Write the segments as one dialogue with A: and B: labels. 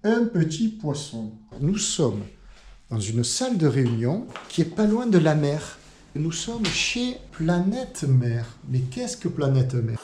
A: un petit poisson. Nous sommes dans une salle de réunion qui est pas loin de la mer. Nous sommes chez Planète Mer. Mais qu'est-ce que Planète Mer?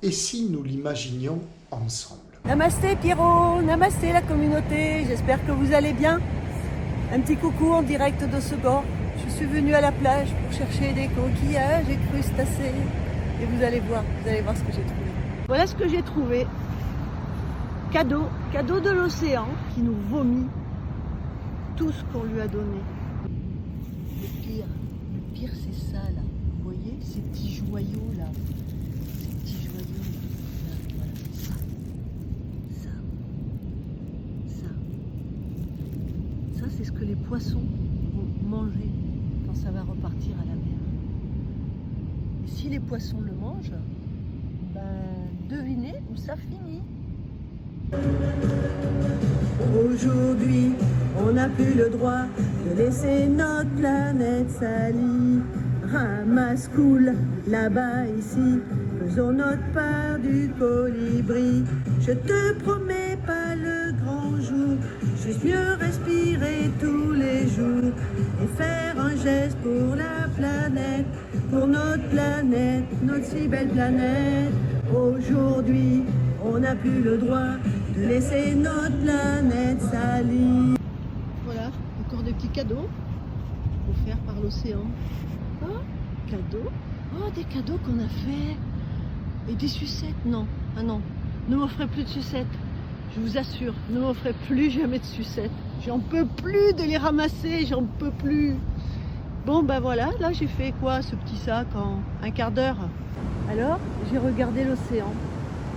A: Et si nous l'imaginions ensemble?
B: Namasté Pierrot, namasté la communauté, j'espère que vous allez bien. Un petit coucou en direct de Segor. Je suis venue à la plage pour chercher des coquillages et crustacés. Et vous allez voir ce que j'ai trouvé. Voilà ce que j'ai trouvé. Cadeau de l'océan qui nous vomit tout ce qu'on lui a donné. Le pire c'est ça là. Vous voyez ces petits joyaux là. Ça, c'est ce que les poissons vont manger quand ça va repartir à la mer. Et si les poissons le mangent, devinez où ça finit. Aujourd'hui, on n'a plus le droit de laisser notre planète salie. Ramasse cool, là-bas, ici, faisons notre part du colibri. Je te promets pas le grand jour, juste mieux respirer tous les jours et faire un geste pour la planète, pour notre si belle planète. Aujourd'hui, on n'a plus le droit de laisser notre planète salie. Voilà, encore des petits cadeaux offerts par l'océan. Oh, cadeaux. Oh, des cadeaux qu'on a fait. Et des sucettes, non. Ah non, ne m'offrez plus de sucettes. Je vous assure, ne m'offrez plus jamais de sucettes. J'en peux plus de les ramasser, j'en peux plus. Bon, voilà, là j'ai fait quoi, ce petit sac en un quart d'heure? Alors, j'ai regardé l'océan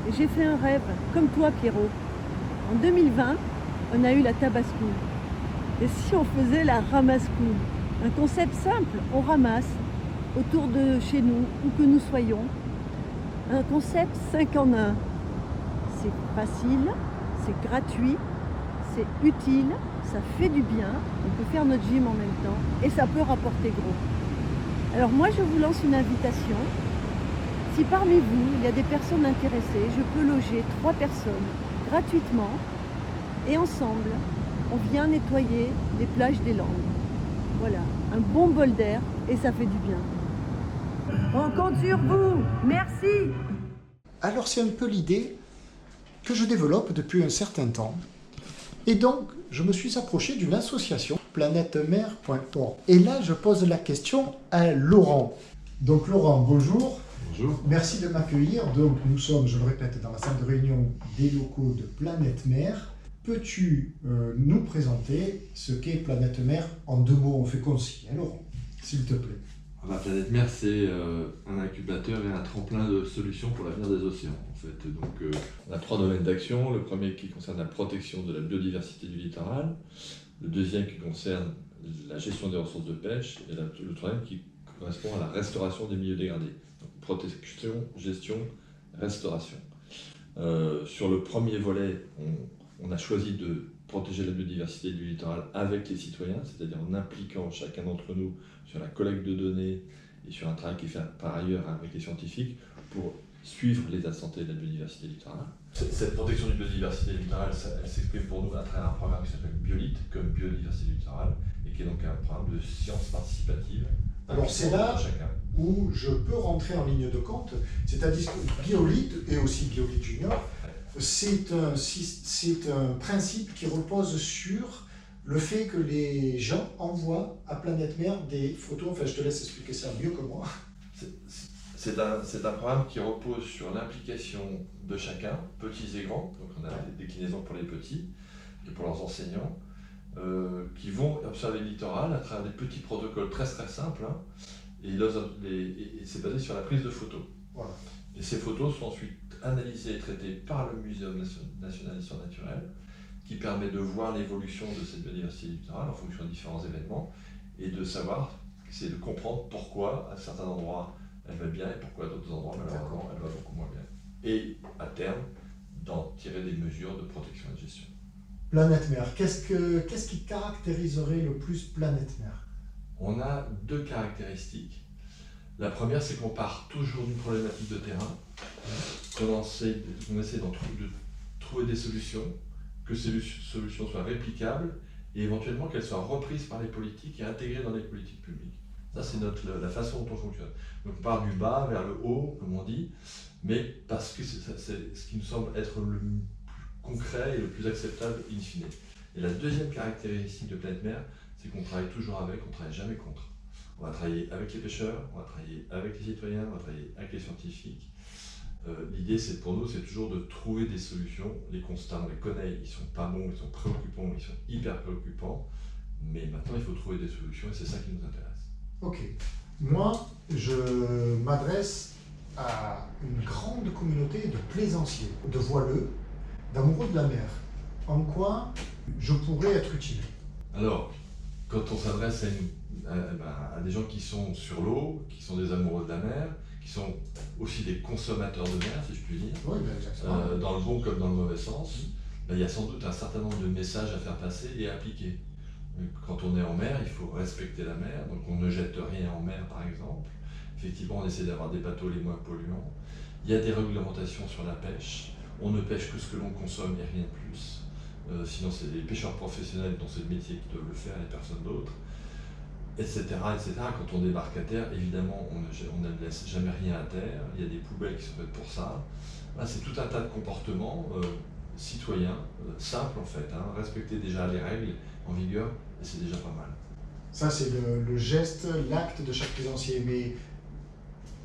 B: et j'ai fait un rêve, comme toi Pierrot. En 2020, on a eu la Tabascoule. Et si on faisait la Ramascoule? Un concept simple, on ramasse autour de chez nous, où que nous soyons. Un concept 5 en 1. C'est facile, c'est gratuit, c'est utile, ça fait du bien, on peut faire notre gym en même temps et ça peut rapporter gros. Alors moi je vous lance une invitation. Si parmi vous il y a des personnes intéressées, je peux loger 3 personnes gratuitement et ensemble on vient nettoyer les plages des Landes. Voilà, un bon bol d'air et ça fait du bien. On compte sur vous, merci.
A: Alors c'est un peu l'idée que je développe depuis un certain temps. Et donc, je me suis approché d'une association, planètemer.org. Et là, je pose la question à Laurent. Donc Laurent, bonjour.
C: Bonjour.
A: Merci de m'accueillir. Donc nous sommes, je le répète, dans la salle de réunion des locaux de Planète Mer. Peux-tu nous présenter ce qu'est Planète Mer en 2 mots? On fait concis, hein, Laurent, s'il te plaît.
C: La Planète Mer, c'est un incubateur et un tremplin de solutions pour l'avenir des océans. En fait. Donc, on a 3 domaines d'action. Le premier qui concerne la protection de la biodiversité du littoral. Le deuxième qui concerne la gestion des ressources de pêche. Et le troisième qui correspond à la restauration des milieux dégradés. Donc, protection, gestion, restauration. Sur le premier volet, on a choisi de protéger la biodiversité du littoral avec les citoyens, c'est-à-dire en impliquant chacun d'entre nous sur la collecte de données et sur un travail qui est fait par ailleurs avec les scientifiques pour suivre l'état de santé de la biodiversité littorale. Cette protection de la biodiversité littorale, elle s'exprime pour nous à travers un programme qui s'appelle BioLit, comme biodiversité littorale, et qui est donc un programme de sciences participatives.
A: Alors c'est là où je peux rentrer en ligne de compte, c'est-à-dire que BioLit et aussi BioLit Junior, c'est un principe qui repose sur le fait que les gens envoient à Planète Mer des photos, enfin je te laisse expliquer ça mieux que moi.
C: C'est un programme qui repose sur l'implication de chacun, petits et grands, donc on a des déclinaisons pour les petits et pour leurs enseignants, qui vont observer le littoral à travers des petits protocoles très très simples, hein, et c'est basé sur la prise de photos.
A: Voilà.
C: Et ces photos sont ensuite analysées et traitées par le Muséum national d'histoire naturelle, qui permet de voir l'évolution de cette biodiversité littorale en fonction de différents événements, et de savoir, c'est de comprendre pourquoi à certains endroits elle va bien et pourquoi à d'autres endroits malheureusement elle va beaucoup moins bien. Et à terme, d'en tirer des mesures de protection et de gestion.
A: Planète Mer, qu'est-ce qui caractériserait le plus Planète Mer?
C: On a deux caractéristiques. La première, c'est qu'on part toujours d'une problématique de terrain, qu'on essaie de trouver des solutions, que ces solutions soient réplicables et éventuellement qu'elles soient reprises par les politiques et intégrées dans les politiques publiques. Ça, c'est la façon dont on fonctionne. Donc on part du bas vers le haut, comme on dit, mais parce que c'est ce qui nous semble être le plus concret et le plus acceptable in fine. Et la deuxième caractéristique de Planète Mer, c'est qu'on travaille toujours avec, on ne travaille jamais contre. On va travailler avec les pêcheurs, on va travailler avec les citoyens, on va travailler avec les scientifiques. L'idée, pour nous, c'est toujours de trouver des solutions. Les constats, on les connaît, ils ne sont pas bons, ils sont préoccupants, ils sont hyper préoccupants. Mais maintenant, il faut trouver des solutions et c'est ça qui nous intéresse.
A: Ok. Moi, je m'adresse à une grande communauté de plaisanciers, de voileux, d'amoureux de la mer. En quoi je pourrais être utile?
C: Alors, quand on s'adresse à des gens qui sont sur l'eau, qui sont des amoureux de la mer, qui sont aussi des consommateurs de mer, si je puis dire,
A: Oui, ben exactement.
C: dans le bon comme dans le mauvais sens, il y a sans doute un certain nombre de messages à faire passer et à appliquer. Quand on est en mer, il faut respecter la mer, donc on ne jette rien en mer par exemple. Effectivement, on essaie d'avoir des bateaux les moins polluants. Il y a des réglementations sur la pêche. On ne pêche que ce que l'on consomme et rien de plus. Sinon, c'est les pêcheurs professionnels dans ce métier qui doivent le faire et personne d'autre. Etc., etc. Quand on débarque à terre, évidemment, on ne laisse jamais rien à terre. Il y a des poubelles qui sont faites pour ça. Là, c'est tout un tas de comportements citoyens, simples en fait. Hein. Respecter déjà les règles en vigueur, et c'est déjà pas mal.
A: Ça, c'est le geste, l'acte de chaque plaisancier. Mais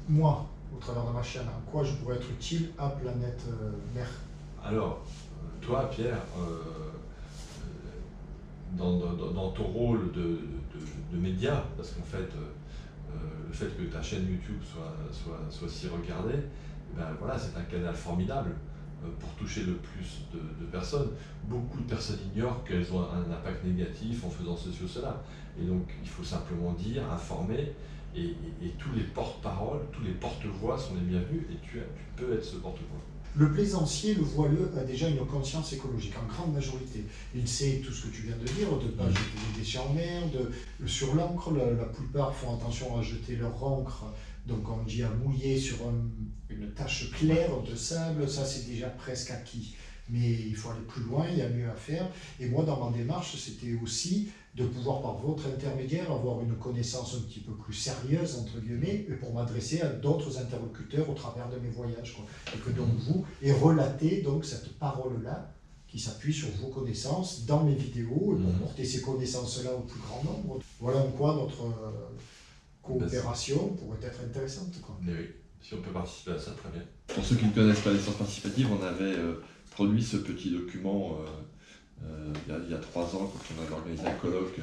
A: moi, au travers de ma chaîne, en quoi je pourrais être utile à Planète Mer?
C: Alors, toi, Pierre, dans ton rôle de média, parce qu'en fait, le fait que ta chaîne YouTube soit si regardée, ben voilà, c'est un canal formidable pour toucher le plus de personnes. Beaucoup de personnes ignorent qu'elles ont un impact négatif en faisant ceci ou cela. Et donc, il faut simplement dire, informer, et tous les porte-paroles, tous les porte-voix sont les bienvenus, et tu peux être ce porte-voix.
A: Le plaisancier, le voileux, a déjà une conscience écologique, en grande majorité. Il sait tout ce que tu viens de dire, de ne pas jeter des déchets en mer, sur l'encre, la plupart font attention à jeter leur encre, donc on dit à mouiller sur une tache claire de sable, ça c'est déjà presque acquis. Mais il faut aller plus loin, il y a mieux à faire. Et moi, dans ma démarche, c'était aussi de pouvoir, par votre intermédiaire, avoir une connaissance un petit peu plus sérieuse, entre guillemets, et pour m'adresser à d'autres interlocuteurs au travers de mes voyages, quoi. Et que donc vous, et relater donc cette parole-là, qui s'appuie sur vos connaissances dans mes vidéos, et pour porter ces connaissances-là au plus grand nombre. Voilà en quoi notre coopération pourrait être intéressante, quoi.
C: Mais oui, si on peut participer à ça, très bien. Pour ceux qui ne connaissent pas les sciences participatives, on avait produit ce petit document il y a 3 ans, quand on avait organisé un colloque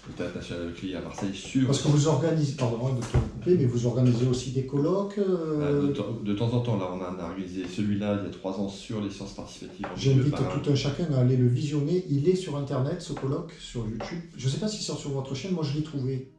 C: au Théâtre National de Cly à Marseille sur...
A: Parce que vous organisez, pardon de te couper, mais vous organisez aussi des colloques
C: de temps en temps, là, on a organisé celui-là il y a 3 ans sur les sciences participatives.
A: J'invite tout un chacun à aller le visionner. Il est sur Internet, ce colloque, sur YouTube. Je ne sais pas s'il sort sur votre chaîne, moi je l'ai trouvé.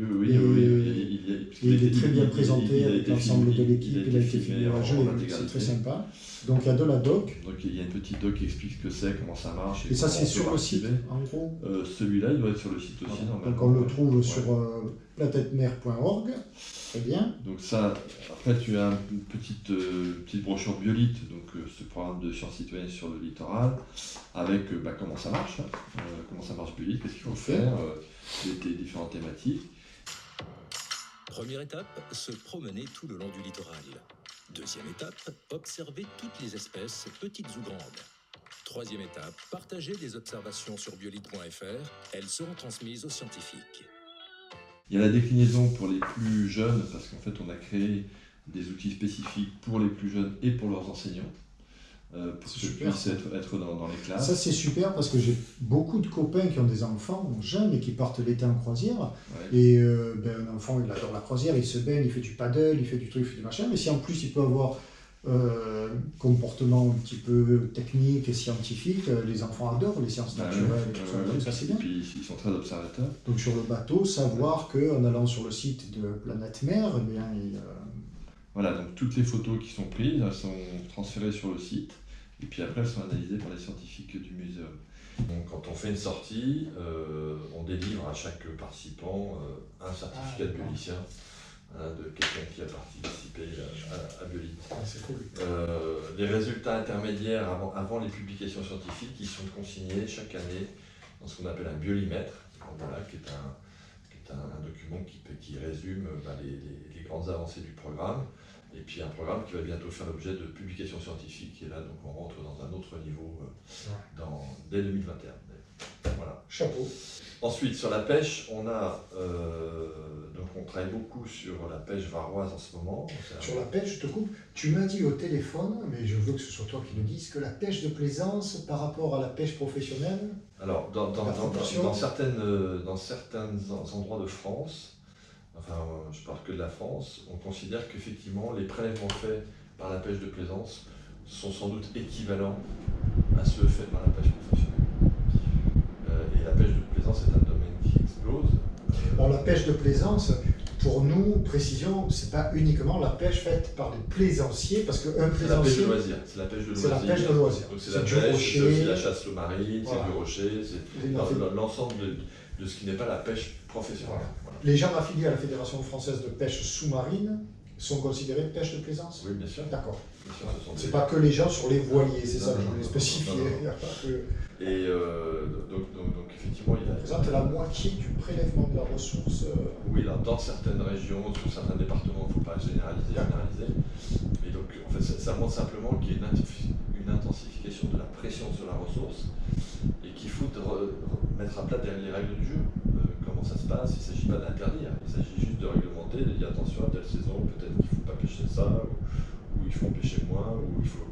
C: Oui,
A: Et il est très bien
C: il
A: présenté
C: a
A: avec
C: été
A: l'ensemble de
C: filmé,
A: l'équipe, il a été filmé,
C: en
A: je l'ai vu,
C: intégralité.
A: c'est très sympa. Donc il y a de la doc,
C: Donc il y a une petite doc qui explique ce que c'est, comment ça marche.
A: et ça
C: comment
A: c'est
C: on peut
A: sur le site,
C: participer.
A: en gros.
C: Celui-là, il doit être sur le site aussi,
A: Voilà.
C: normalement.
A: Donc on le trouve
C: Ouais.
A: sur planètemer.org, très bien.
C: Donc ça, après tu as une petite brochure Biolite, donc ce programme de sciences citoyennes sur le littoral, avec comment ça marche, comment ça marche Biolite, qu'est-ce qu'il faut faire, les différentes thématiques.
D: Première étape, se promener tout le long du littoral. Deuxième étape, observer toutes les espèces, petites ou grandes. Troisième étape, partager des observations sur biolite.fr. Elles seront transmises aux scientifiques.
C: Il y a la déclinaison pour les plus jeunes, parce qu'en fait on a créé des outils spécifiques pour les plus jeunes et pour leurs enseignants, pour qu'ils puissent être dans les classes.
A: Ça c'est super parce que j'ai beaucoup de copains qui ont des enfants jeunes et qui partent l'été en croisière.
C: Ouais.
A: Et un enfant il adore la croisière, il se baigne, il fait du paddle, il fait du truc, il fait du machin. Mais si en plus il peut avoir comportement un petit peu technique et scientifique, les enfants adorent les sciences naturelles et tout ça. Donc ça c'est bien.
C: Et puis ils sont très observateurs.
A: Donc sur le bateau, savoir qu'en allant sur le site de Planète Mer, eh bien,
C: Voilà, donc toutes les photos qui sont prises, elles sont transférées sur le site, et puis après elles sont analysées par les scientifiques du muséum. Donc, quand on fait une sortie, on délivre à chaque participant un certificat de biolicien, de quelqu'un qui a participé à Biolite.
A: c'est cool.
C: Les résultats intermédiaires avant les publications scientifiques, ils sont consignés chaque année dans ce qu'on appelle un biolimètre, voilà, qui est un document qui résume les grandes avancées du programme, et puis un programme qui va bientôt faire l'objet de publications scientifiques, et là donc on rentre dans un autre niveau dès 2021. Voilà.
A: Chapeau.
C: Ensuite, sur la pêche, on travaille beaucoup sur la pêche varoise en ce moment.
A: Sur la pêche, je te coupe, tu m'as dit au téléphone, mais je veux que ce soit toi qui le dises, que la pêche de plaisance par rapport à la pêche professionnelle.
C: Alors, dans certains endroits de France, enfin, je parle que de la France, on considère qu'effectivement, les prélèvements faits par la pêche de plaisance sont sans doute équivalents à ceux faits par la pêche professionnelle. Et la pêche de plaisance est un domaine qui explose.
A: Alors, la pêche de plaisance, pour nous, précision, c'est pas uniquement la pêche faite par des plaisanciers, parce qu'un plaisancier.
C: C'est la pêche de loisir. C'est la pêche de loisir.
A: C'est la pêche de loisir.
C: Donc c'est
A: C'est
C: la
A: du
C: pêche,
A: rocher.
C: c'est aussi la chasse sous-marine,
A: Voilà.
C: c'est du rocher, c'est l'ensemble de ce qui n'est pas la pêche professionnelle.
A: Voilà.
C: Voilà.
A: Les gens affiliés à la Fédération française de pêche sous-marine sont considérés pêche de plaisance.
C: Oui, bien sûr.
A: D'accord.
C: Bien sûr, ce sont
A: C'est
C: des-
A: pas que les gens sur les voiliers, c'est ça que je
C: Non,
A: voulais
C: non,
A: spécifier.
C: non, non.
A: Il y a pas que...
C: Et donc effectivement, il y a.
A: Ça représente la moitié du prélèvement de la ressource.
C: Oui, là, dans certaines régions, sur certains départements, il ne faut pas généraliser. Mais donc, en fait, ça montre simplement qu'il y a une intensification de la pression sur la ressource et qu'il faut mettre à plat les règles du jeu. Comment ça se passe? Il ne s'agit pas d'interdire, il s'agit juste de réglementer, de dire attention à telle saison, peut-être qu'il ne faut pas pêcher ça, ou il faut en pêcher moins, ou il ne faut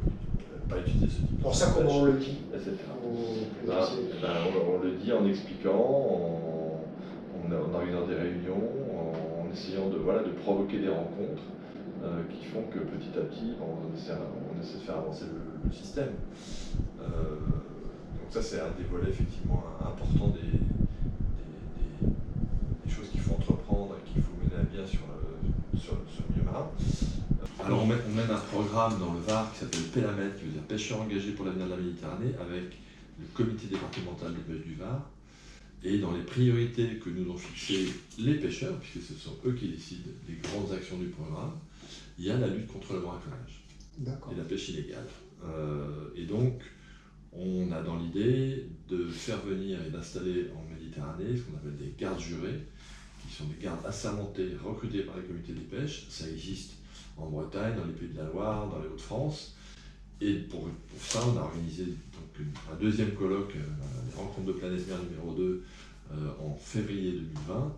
C: pas utiliser ce type de
A: Alors ça,
C: pêche,
A: comment on le dit
C: etc.
A: aux
C: On le dit en expliquant, en organisant des réunions, en essayant de provoquer des rencontres qui font que petit à petit on essaie de faire avancer le système. Donc ça c'est un des volets effectivement importants des choses qu'il faut entreprendre et qu'il faut mener à bien sur le milieu marin. Alors on mène un programme dans le Var qui s'appelle PELAMED, qui veut dire pêcheurs engagés pour l'avenir de la Méditerranée, avec le comité départemental de pêche du Var. Et dans les priorités que nous ont fixées les pêcheurs, puisque ce sont eux qui décident des grandes actions du programme, il y a la lutte contre le braconnage et la pêche illégale. Et donc, on a dans l'idée de faire venir et d'installer en Méditerranée ce qu'on appelle des gardes jurés, qui sont des gardes assermentés, recrutés par les comités des pêches. Ça existe en Bretagne, dans les Pays de la Loire, dans les Hauts-de-France. Et pour ça, on a organisé donc, un deuxième colloque, les rencontres de Planète Mer numéro 2, en février 2020,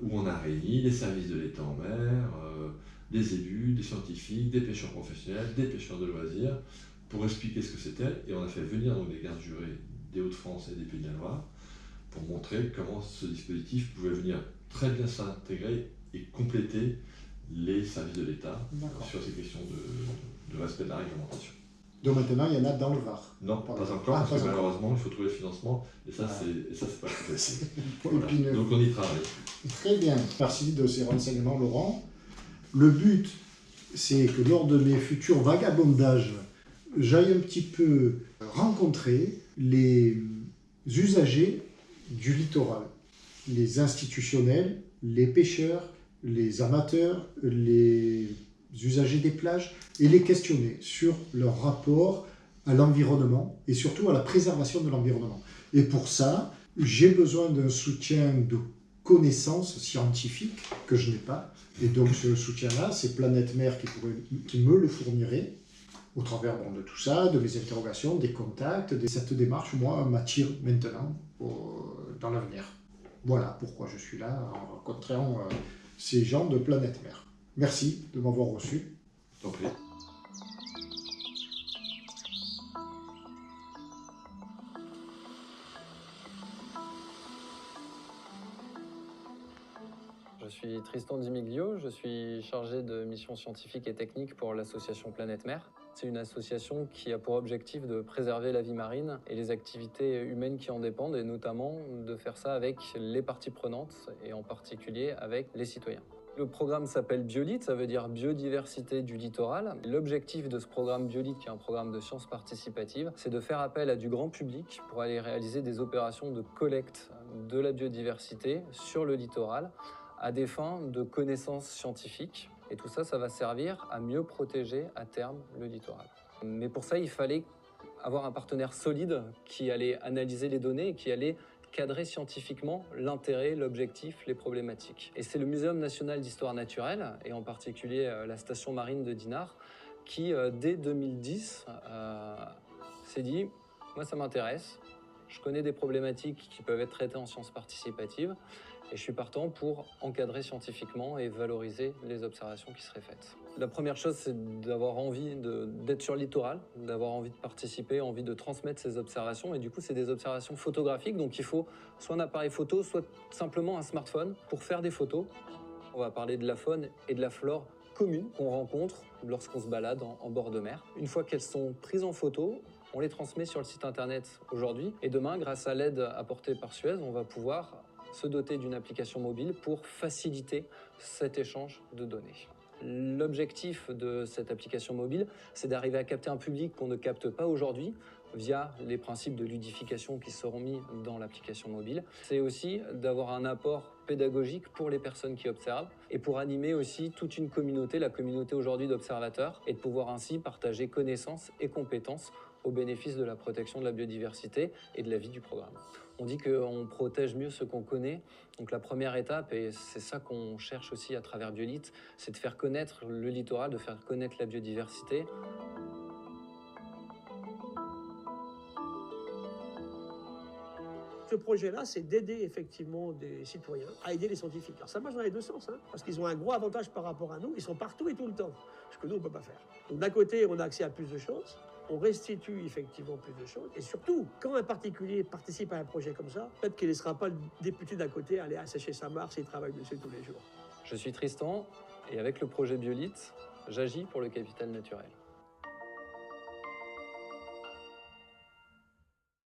C: où on a réuni les services de l'État en mer, des élus, des scientifiques, des pêcheurs professionnels, des pêcheurs de loisirs, pour expliquer ce que c'était. Et on a fait venir donc, des gardes jurés des Hauts-de-France et des Pays de la Loire, pour montrer comment ce dispositif pouvait venir très bien s'intégrer et compléter les services de l'État sur ces questions de respect de la réglementation.
A: Donc maintenant, il y en a dans le Var.
C: Non, pas encore, parce que malheureusement, il faut trouver le financement, et ça, c'est pas facile. Voilà. Donc on y travaille.
A: Très bien, merci de ces renseignements, Laurent. Le but, c'est que lors de mes futurs vagabondages, j'aille un petit peu rencontrer les usagers du littoral, les institutionnels, les pêcheurs, les amateurs, les usagers des plages, et les questionner sur leur rapport à l'environnement et surtout à la préservation de l'environnement. Et pour ça, j'ai besoin d'un soutien de connaissances scientifiques que je n'ai pas. Et donc ce soutien-là, c'est Planète Mer qui me le fournirait au travers de tout ça, de mes interrogations, des contacts. Cette démarche, moi, m'attire maintenant dans l'avenir. Voilà pourquoi je suis là en rencontrant ces gens de Planète Mer. Merci de m'avoir reçu.
C: T'en prie.
E: Je suis Tristan Di Miglio, je suis chargé de mission scientifique et technique pour l'association Planète Mer. C'est une association qui a pour objectif de préserver la vie marine et les activités humaines qui en dépendent, et notamment de faire ça avec les parties prenantes, et en particulier avec les citoyens. Le programme s'appelle BioLit, ça veut dire biodiversité du littoral. L'objectif de ce programme BioLit, qui est un programme de sciences participatives, c'est de faire appel à du grand public pour aller réaliser des opérations de collecte de la biodiversité sur le littoral à des fins de connaissances scientifiques. Et tout ça, ça va servir à mieux protéger à terme le littoral. Mais pour ça, il fallait avoir un partenaire solide qui allait analyser les données et qui allait cadrer scientifiquement l'intérêt, l'objectif, les problématiques. Et c'est le Muséum national d'histoire naturelle, et en particulier la station marine de Dinard, qui, dès 2010, s'est dit « Moi, ça m'intéresse, je connais des problématiques qui peuvent être traitées en sciences participatives, et je suis partant pour encadrer scientifiquement et valoriser les observations qui seraient faites. » La première chose, c'est d'avoir envie d'être sur le littoral, d'avoir envie de participer, envie de transmettre ces observations. Et du coup, c'est des observations photographiques, donc il faut soit un appareil photo, soit simplement un smartphone pour faire des photos. On va parler de la faune et de la flore communes qu'on rencontre lorsqu'on se balade en bord de mer. Une fois qu'elles sont prises en photo, on les transmet sur le site internet aujourd'hui. Et demain, grâce à l'aide apportée par Suez, on va pouvoir se doter d'une application mobile pour faciliter cet échange de données. L'objectif de cette application mobile, c'est d'arriver à capter un public qu'on ne capte pas aujourd'hui via les principes de ludification qui seront mis dans l'application mobile. C'est aussi d'avoir un apport pédagogique pour les personnes qui observent et pour animer aussi toute une communauté, la communauté aujourd'hui d'observateurs, et de pouvoir ainsi partager connaissances et compétences au bénéfice de la protection de la biodiversité et de la vie du programme. On dit qu'on protège mieux ce qu'on connaît, donc la première étape, et c'est ça qu'on cherche aussi à travers BioLit, c'est de faire connaître le littoral, de faire connaître la biodiversité.
F: Ce projet-là, c'est d'aider effectivement des citoyens à aider les scientifiques. Alors ça marche dans les deux sens, parce qu'ils ont un gros avantage par rapport à nous, ils sont partout et tout le temps, ce que nous, on ne peut pas faire. Donc d'un côté, on a accès à plus de choses, on restitue effectivement plus de choses, et surtout, quand un particulier participe à un projet comme ça, peut-être qu'il ne laissera pas le député d'à côté aller assécher sa marche et travaille dessus tous les jours.
E: Je suis Tristan, et avec le projet BioLit, j'agis pour le capital naturel.